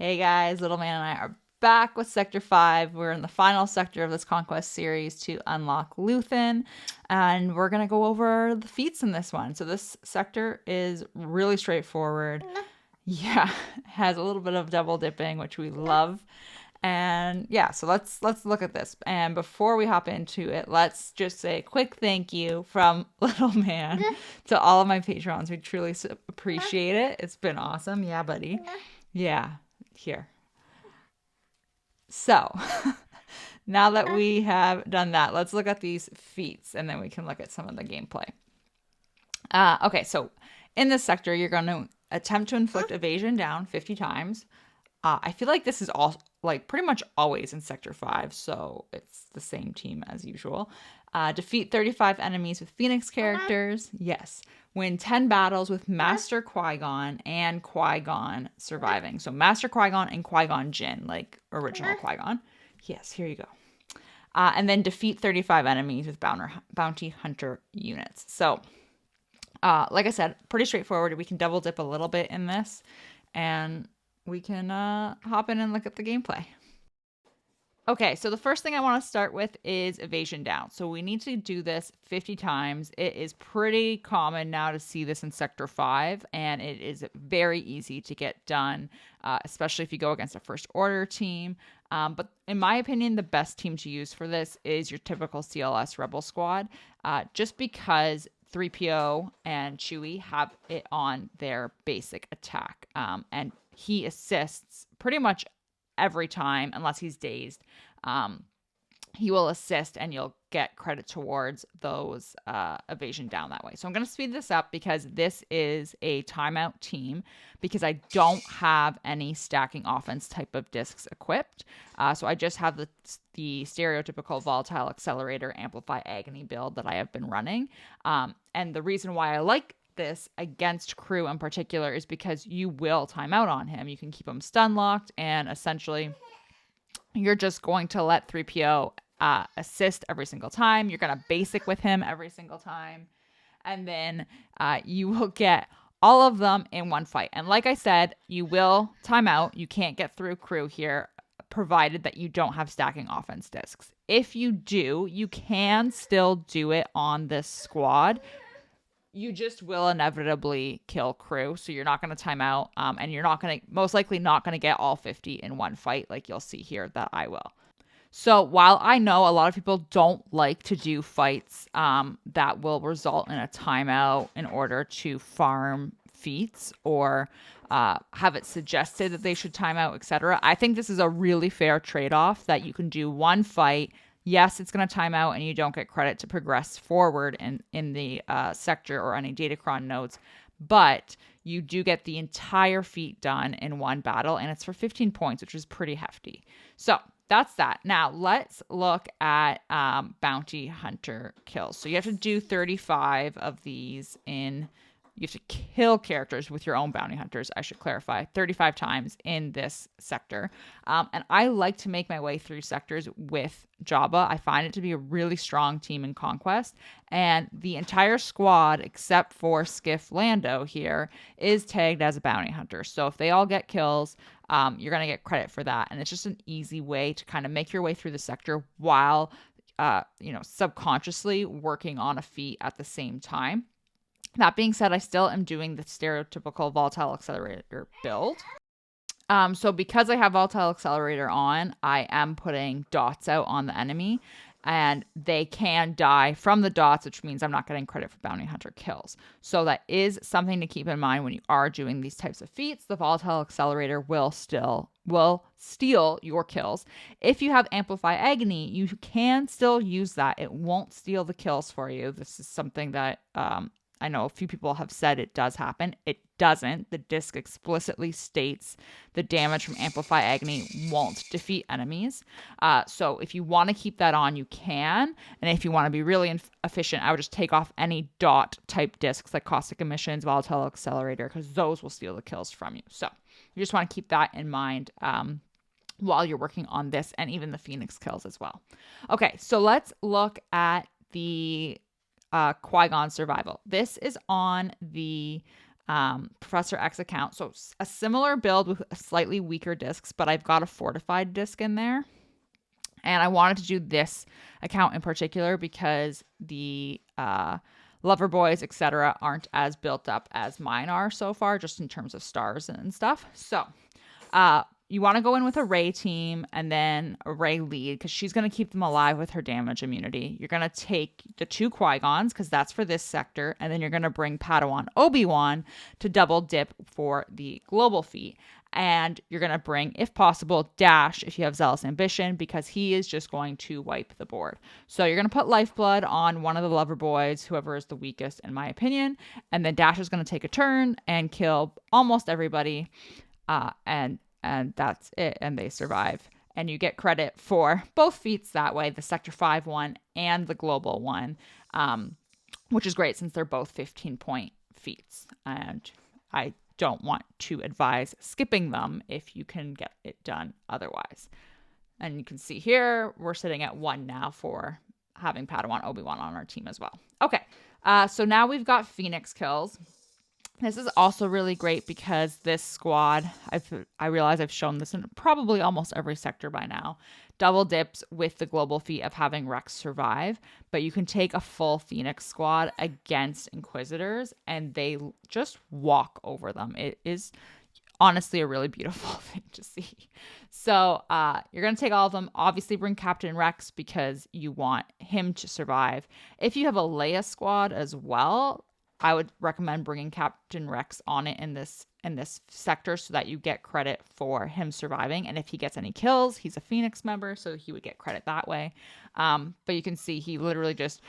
Hey guys, Little Man and I are back with Sector 5. We're in the final sector of this Conquest series to unlock Luthen, and we're going to go over the feats in this one. So this sector is really straightforward. Yeah, has a little bit of double dipping, which we love. And yeah, so let's look at this. And before we hop into it, let's just say a quick thank you from Little Man to all of my patrons. We truly appreciate it. It's been awesome. Yeah, buddy. Yeah, here. So now that we have done that, let's look at these feats and then we can look at some of the gameplay. Okay, so in this sector, you're going to attempt to inflict evasion down 50 times. I feel like this is all like pretty much always in Sector 5, so it's the same team as usual. Defeat 35 enemies with Phoenix characters. Yes. Win 10 battles with Master Qui-Gon and Qui-Gon surviving. So Master Qui-Gon and Qui-Gon Jinn, like original Qui-Gon. Yes, here you go. And then defeat 35 enemies with bounty hunter units. So, like I said, pretty straightforward. We can double dip a little bit in this, and we can hop in and look at the gameplay. Okay, so the first thing I want to start with is Evasion Down. So we need to do this 50 times. It is pretty common now to see this in Sector 5, and it is very easy to get done, especially if you go against a First Order team. But in my opinion, the best team to use for this is your typical CLS Rebel Squad, just because 3PO and Chewie have it on their basic attack, and he assists pretty much every time, unless he's dazed. He will assist and you'll get credit towards those evasion down that way. So I'm going to speed this up because this is a timeout team, because I don't have any stacking offense type of discs equipped. So I just have the stereotypical volatile accelerator amplify agony build that I have been running. And the reason why I like this against crew in particular is because you will time out on him. You can keep him stun locked, and essentially you're just going to let 3PO assist every single time. You're going to basic with him every single time, and then you will get all of them in one fight. And like I said, you will time out. You can't get through crew here, provided that you don't have stacking offense discs. If you do, you can still do it on this squad. You just will inevitably kill crew, so you're not going to time out, and you're most likely not going to get all 50 in one fight like you'll see here that I will. So while I know a lot of people don't like to do fights that will result in a timeout in order to farm feats or have it suggested that they should time out, etc., I think this is a really fair trade-off that you can do one fight. Yes, it's going to time out and you don't get credit to progress forward in the sector or any Datacron nodes, but you do get the entire feat done in one battle, and it's for 15 points, which is pretty hefty. So that's that. Now let's look at bounty hunter kills. So you have to do 35 of these you have to kill characters with your own bounty hunters, I should clarify, 35 times in this sector. And I like to make my way through sectors with Jabba. I find it to be a really strong team in Conquest. And the entire squad, except for Skiff Lando here, is tagged as a bounty hunter. So if they all get kills, you're going to get credit for that. And it's just an easy way to kind of make your way through the sector while, subconsciously working on a feat at the same time. That being said, I still am doing the stereotypical volatile accelerator build. So because I have volatile accelerator on, I am putting dots out on the enemy, and they can die from the dots, which means I'm not getting credit for bounty hunter kills. So that is something to keep in mind when you are doing these types of feats. The volatile accelerator will steal your kills. If you have amplify agony, you can still use that. It won't steal the kills for you. This is something that I know a few people have said it does happen. It doesn't. The disc explicitly states the damage from Amplify Agony won't defeat enemies. So if you want to keep that on, you can. And if you want to be really efficient, I would just take off any dot type discs like Caustic Emissions, Volatile Accelerator, because those will steal the kills from you. So you just want to keep that in mind while you're working on this, and even the Phoenix kills as well. Okay, so let's look at the Qui-Gon survival. This is on the Professor X account. So a similar build with slightly weaker discs, but I've got a fortified disc in there. And I wanted to do this account in particular because the lover boys, etc., aren't as built up as mine are so far, just in terms of stars and stuff. So you want to go in with a Rey team and then a Rey lead because she's going to keep them alive with her damage immunity. You're going to take the 2 Qui-Gons because that's for this sector. And then you're going to bring Padawan Obi-Wan to double dip for the global feat. And you're going to bring, if possible, Dash if you have Zealous Ambition because he is just going to wipe the board. So you're going to put Lifeblood on one of the lover boys, whoever is the weakest in my opinion. And then Dash is going to take a turn and kill almost everybody. And that's it. And they survive. And you get credit for both feats that way, the Sector 5 one and the global one, which is great since they're both 15-point feats. And I don't want to advise skipping them if you can get it done otherwise. And you can see here, we're sitting at 1 now for having Padawan Obi-Wan on our team as well. Okay, so now we've got Phoenix kills. This is also really great because this squad, I realize I've shown this in probably almost every sector by now, double dips with the global feat of having Rex survive, but you can take a full Phoenix squad against Inquisitors and they just walk over them. It is honestly a really beautiful thing to see. So you're going to take all of them, obviously bring Captain Rex because you want him to survive. If you have a Leia squad as well, I would recommend bringing Captain Rex on it in this sector so that you get credit for him surviving. And if he gets any kills, he's a Phoenix member, so he would get credit that way. But you can see he literally just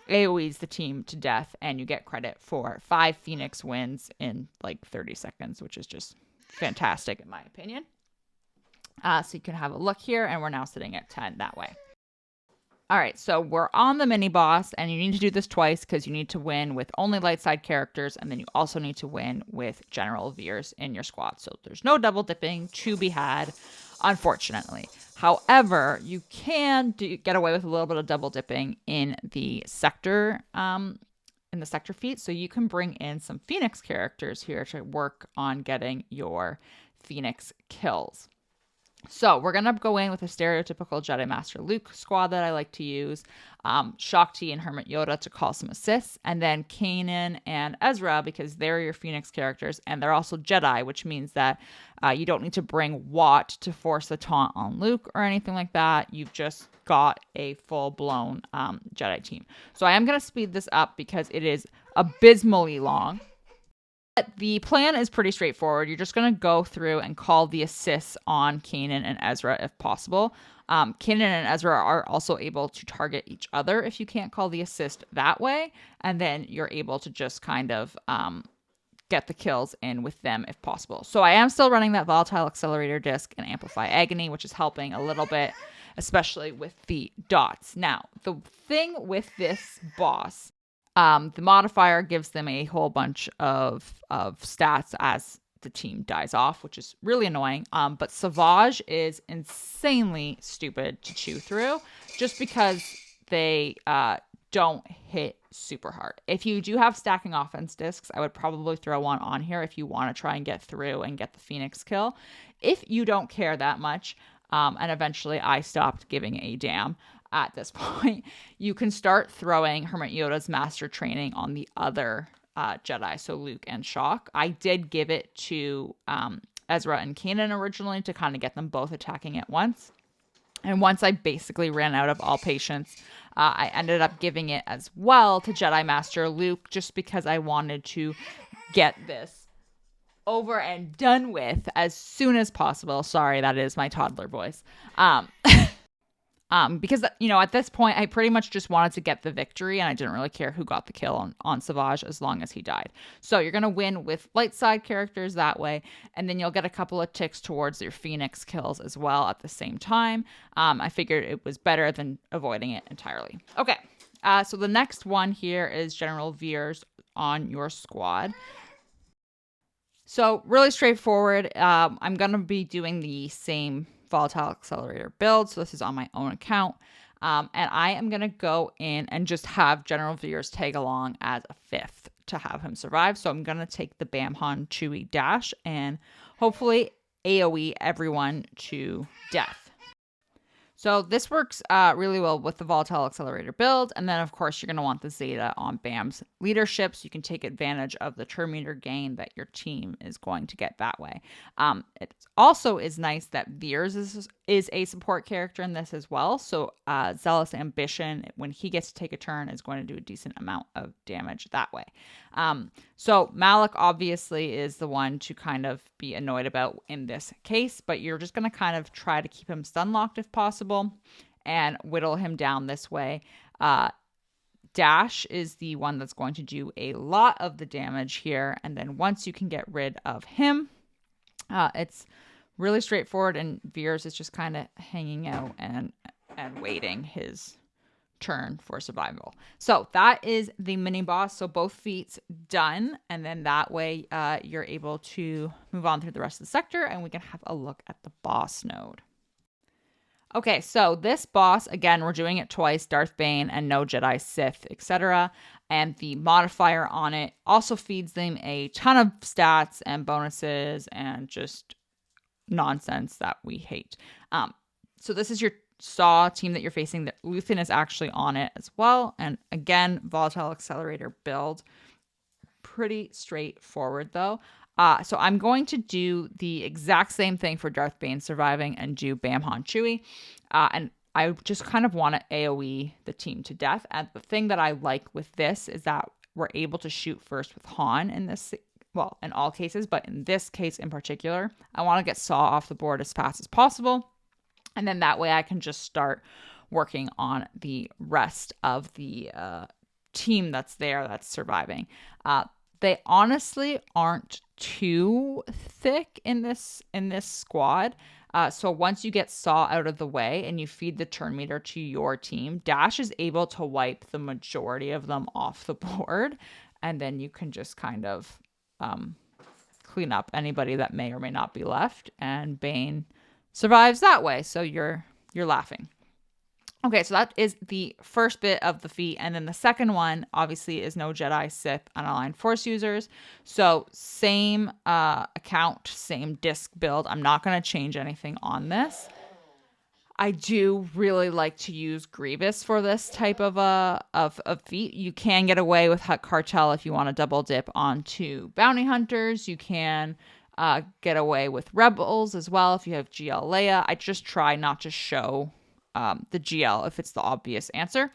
AoEs the team to death, and you get credit for 5 Phoenix wins in like 30 seconds, which is just fantastic in my opinion. So you can have a look here, and we're now sitting at 10 that way. All right, so we're on the mini boss, and you need to do this twice because you need to win with only light side characters, and then you also need to win with General Veers in your squad. So there's no double dipping to be had, unfortunately. However, you can get away with a little bit of double dipping in the sector feat. So you can bring in some Phoenix characters here to work on getting your Phoenix kills. So we're going to go in with a stereotypical Jedi Master Luke squad that I like to use. Shaak Ti and Hermit Yoda to call some assists. And then Kanan and Ezra because they're your Phoenix characters. And they're also Jedi, which means that you don't need to bring Watt to force a taunt on Luke or anything like that. You've just got a full-blown Jedi team. So I am going to speed this up because it is abysmally long. The plan is pretty straightforward. You're just going to go through and call the assists on Kanan and Ezra if possible. Kanan and Ezra are also able to target each other if you can't call the assist that way. And then you're able to just kind of get the kills in with them if possible. So I am still running that Volatile Accelerator disc and Amplify Agony, which is helping a little bit, especially with the dots. Now, the thing with this boss, the modifier gives them a whole bunch of stats as the team dies off, which is really annoying. But SWGOH is insanely stupid to chew through just because they don't hit super hard. If you do have stacking offense discs, I would probably throw one on here if you want to try and get through and get the Phoenix kill. If you don't care that much, and eventually I stopped giving a damn, at this point, you can start throwing Hermit Yoda's master training on the other Jedi, so Luke and Shaak. I did give it to Ezra and Kanan originally to kind of get them both attacking at once. And once I basically ran out of all patience, I ended up giving it as well to Jedi Master Luke just because I wanted to get this over and done with as soon as possible. Sorry, that is my toddler voice. Because, you know, at this point, I pretty much just wanted to get the victory and I didn't really care who got the kill on SWGOH as long as he died. So you're going to win with light side characters that way. And then you'll get a couple of ticks towards your Phoenix kills as well at the same time. I figured it was better than avoiding it entirely. Okay. So the next one here is General Veers on your squad. So really straightforward. I'm going to be doing the same Volatile Accelerator build. So this is on my own account. And I am going to go in and just have General Veers tag along as a 5th to have him survive. So I'm going to take the Bam Han Chewie dash and hopefully AoE everyone to death. So this works really well with the Volatile Accelerator build. And then, of course, you're going to want the Zeta on Bam's leadership so you can take advantage of the turn meter gain that your team is going to get that way. It also is nice that Veers is a support character in this as well. So Zealous Ambition, when he gets to take a turn, is going to do a decent amount of damage that way. So Malik obviously is the one to kind of be annoyed about in this case, but you're just going to kind of try to keep him stun locked if possible and whittle him down this way. Dash is the one that's going to do a lot of the damage here. And then once you can get rid of him, it's really straightforward, and Veers is just kind of hanging out and waiting his turn for survival. So that is the mini boss. So both feats done, and then that way you're able to move on through the rest of the sector, and we can have a look at the boss node. Okay, so this boss, again, we're doing it twice, Darth Bane and no Jedi, Sith, etc. And the modifier on it also feeds them a ton of stats and bonuses and just nonsense that we hate. So this is your Saw team that you're facing. That Luthen is actually on it as well. And again, Volatile Accelerator build. Pretty straightforward though. So I'm going to do the exact same thing for Darth Bane surviving and do Bam Han Chewie. And I just kind of want to AoE the team to death. And the thing that I like with this is that we're able to shoot first with Han in this, well, in all cases, but in this case in particular, I want to get Saw off the board as fast as possible. And then that way I can just start working on the rest of the team that's there that's surviving. They honestly aren't too thick in this squad. So once you get Saw out of the way and you feed the turn meter to your team, Dash is able to wipe the majority of them off the board. And then you can just kind of clean up anybody that may or may not be left. And Bane survives that way. So you're laughing. Okay, so that is the first bit of the feat. And then the second one, obviously, is no Jedi, Sith, unaligned Force users. So same account, same disc build. I'm not going to change anything on this. I do really like to use Grievous for this type of feat. You can get away with Hut Cartel if you want to double dip onto Bounty Hunters. You can get away with Rebels as well if you have GL Leia. I just try not to show the GL if it's the obvious answer.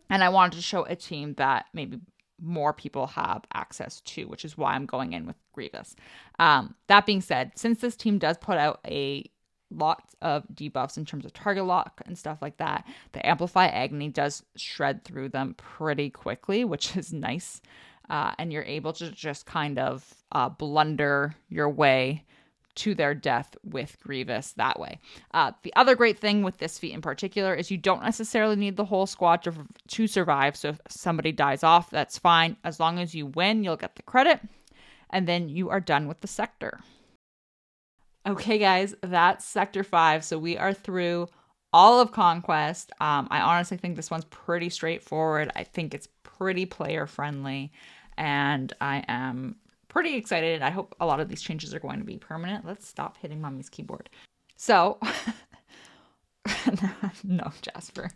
And I wanted to show a team that maybe more people have access to, which is why I'm going in with Grievous. That being said, since this team does put out a lot of debuffs in terms of target lock and stuff like that, the Amplify Agony does shred through them pretty quickly, which is nice. And you're able to just kind of blunder your way to their death with Grievous that way. The other great thing with this feat in particular is you don't necessarily need the whole squad to survive. So if somebody dies off, that's fine. As long as you win, you'll get the credit. And then you are done with the sector. Okay, guys, that's Sector 5. So we are through all of Conquest. I honestly think this one's pretty straightforward. I think it's pretty player friendly. And I am pretty excited. I hope a lot of these changes are going to be permanent. Let's stop hitting mommy's keyboard. So, no, Jasper.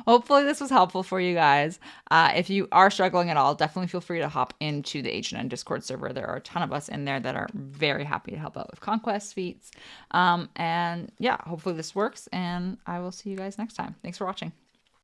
Hopefully this was helpful for you guys. If you are struggling at all, definitely feel free to hop into the HNN Discord server. There are a ton of us in there that are very happy to help out with Conquest feats. And yeah, hopefully this works, and I will see you guys next time. Thanks for watching.